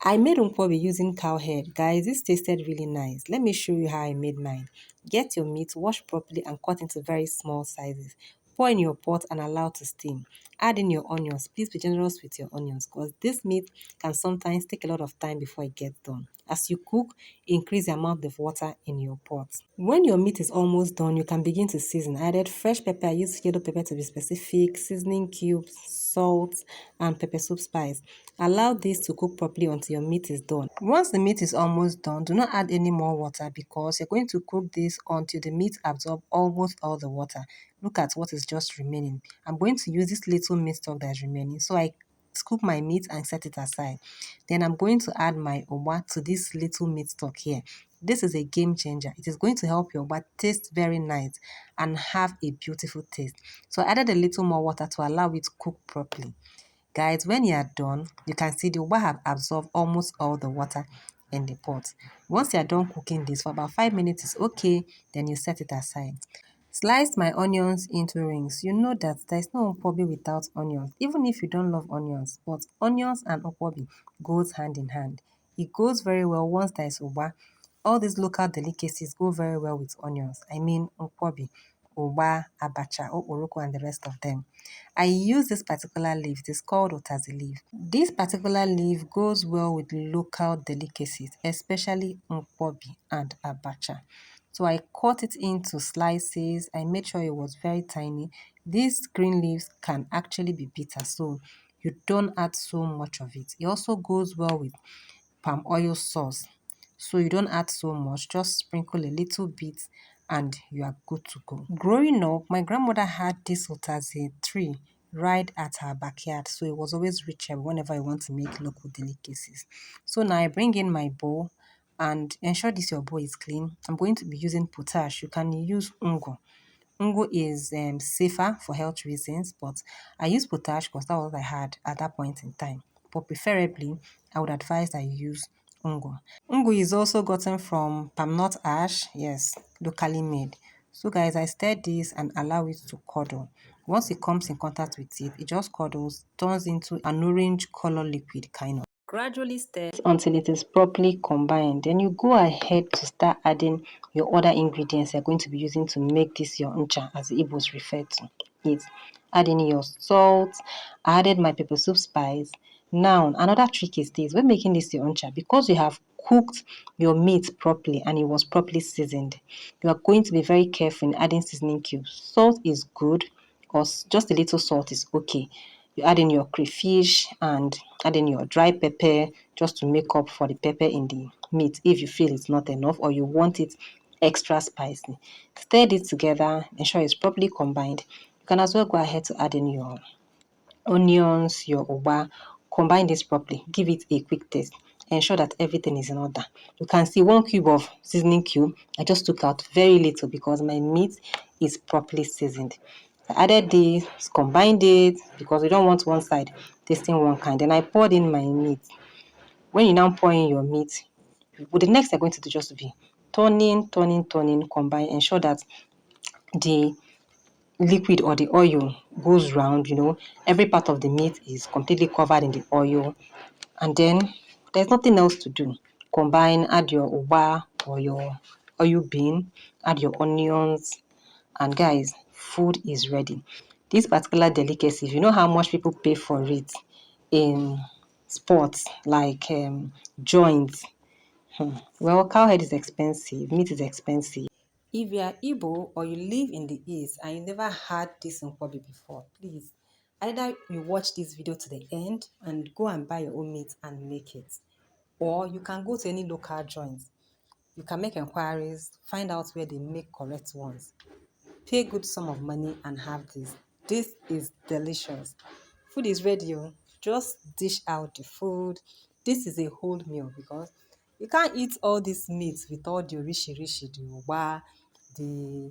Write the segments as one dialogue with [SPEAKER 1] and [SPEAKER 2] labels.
[SPEAKER 1] I made Nkwobi using cow head. Guys, this tasted really nice. Let me show you how I made mine. Get your meat, wash properly and cut into very small sizes. Pour in your pot and allow to steam. Add in your onions. Please be generous with your onions because this meat can sometimes take a lot of time before it gets done. As you cook, increase the amount of water in your pot. When your meat is almost done, you can begin to season. I added fresh pepper. I used yellow pepper to be specific, seasoning cubes, salt, and pepper soup spice. Allow this to cook properly until your meat is done. Once the meat is almost done, do not add any more water because you're going to cook this until the meat absorbs almost all the water. Look at what is just remaining. I'm going to use this little meat stock that is remaining. So I scoop my meat and set it aside. Then I'm going to add my oba to this little meat stock here. This is a game changer. It is going to help your oba taste very nice and have a beautiful taste. So I added a little more water to allow it to cook properly. Guys, when you are done, you can see the oba have absorbed almost all the water in the pot. Once you are done cooking this for about 5 minutes is okay, then you set it aside. Slice my onions into rings. You know that there is no nkwobi without onions, even if you don't love onions. But onions and nkwobi goes hand in hand. It goes very well once there is uba. All these local delicacies go very well with onions. I mean nkwobi, uba, abacha, okporoko, and the rest of them. I use this particular leaf. It is called otazi leaf. This particular leaf goes well with local delicacies, especially nkwobi and abacha. So I cut it into slices. I made sure it was very tiny. These green leaves can actually be bitter, so you don't add so much of it. It also goes well with palm oil sauce. So you don't add so much, just sprinkle a little bit and you are good to go. Growing up, my grandmother had this otazi tree right at her backyard, so it was always reachable whenever I want to make local delicacies. So now I bring in my bowl and ensure this your bowl is clean. I'm going to be using potash. You can use ungo. Ungo is safer for health reasons, but I use potash because that was what I had at that point in time. But preferably, I would advise that you use ungo. Ungo is also gotten from palm nut ash, yes, locally made. So guys, I stir this and allow it to curdle. Once it comes in contact with it, it just curdles, turns into an orange color liquid kind of. Gradually stir until it is properly combined. Then you go ahead to start adding your other ingredients you're going to be using to make this your ncha, as the Igbos refer to it. Add in your salt. I added my pepper soup spice. Now, another trick is this. When making this your ncha, because you have cooked your meat properly and it was properly seasoned, you are going to be very careful in adding seasoning cubes. Salt is good, or just a little salt is okay. You add in your crayfish and add in your dry pepper just to make up for the pepper in the meat if you feel it's not enough or you want it extra spicy. Stir it together, ensure it's properly combined. You can as well go ahead to add in your onions, your uba, combine this properly, give it a quick taste. Ensure that everything is in order. You can see 1 cube of seasoning cube. I just took out very little because my meat is properly seasoned. I added this, combined it because we don't want one side tasting one kind. Then I poured in my meat. When you now pour in your meat, the next thing you're going to do just to be turning, combine, ensure that the liquid or the oil goes round, every part of the meat is completely covered in the oil. And then there's nothing else to do. Combine, add your uba or your oil bean, add your onions, and guys, food is ready. This particular delicacy, if you know how much people pay for it in sports like joints, well, cowhead is expensive, meat is expensive. If you are Igbo or you live in the East and you never had this Nkwobi before, please, either you watch this video to the end and go and buy your own meat and make it, or you can go to any local joints. You can make inquiries, find out where they make correct ones. Pay good sum of money and have this. This is delicious. Food is ready. Just dish out the food. This is a whole meal because you can't eat all these meats with all the rishi, the uba, the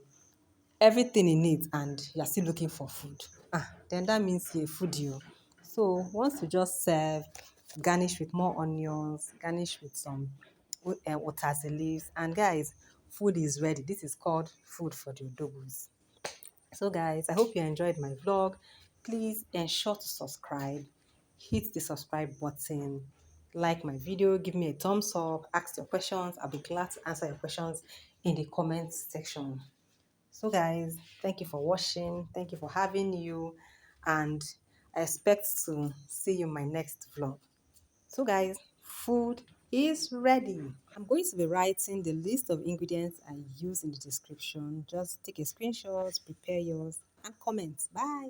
[SPEAKER 1] everything in it, and you're still looking for food. Then that means you're a foodie. So once you just serve, garnish with more onions, garnish with some otazi leaves, and guys, food is ready. This is called food for the odogwus. So guys, I hope you enjoyed my vlog. Please ensure to subscribe. Hit the subscribe button. like my video, give me a thumbs up, ask your questions. I'll be glad to answer your questions in the comments section. So, guys, thank you for watching. Thank you for having you. And I expect to see you in my next vlog. So, guys, food is ready. I'm going to be writing the list of ingredients I use in the description. Just take a screenshot, prepare yours, and comment. Bye.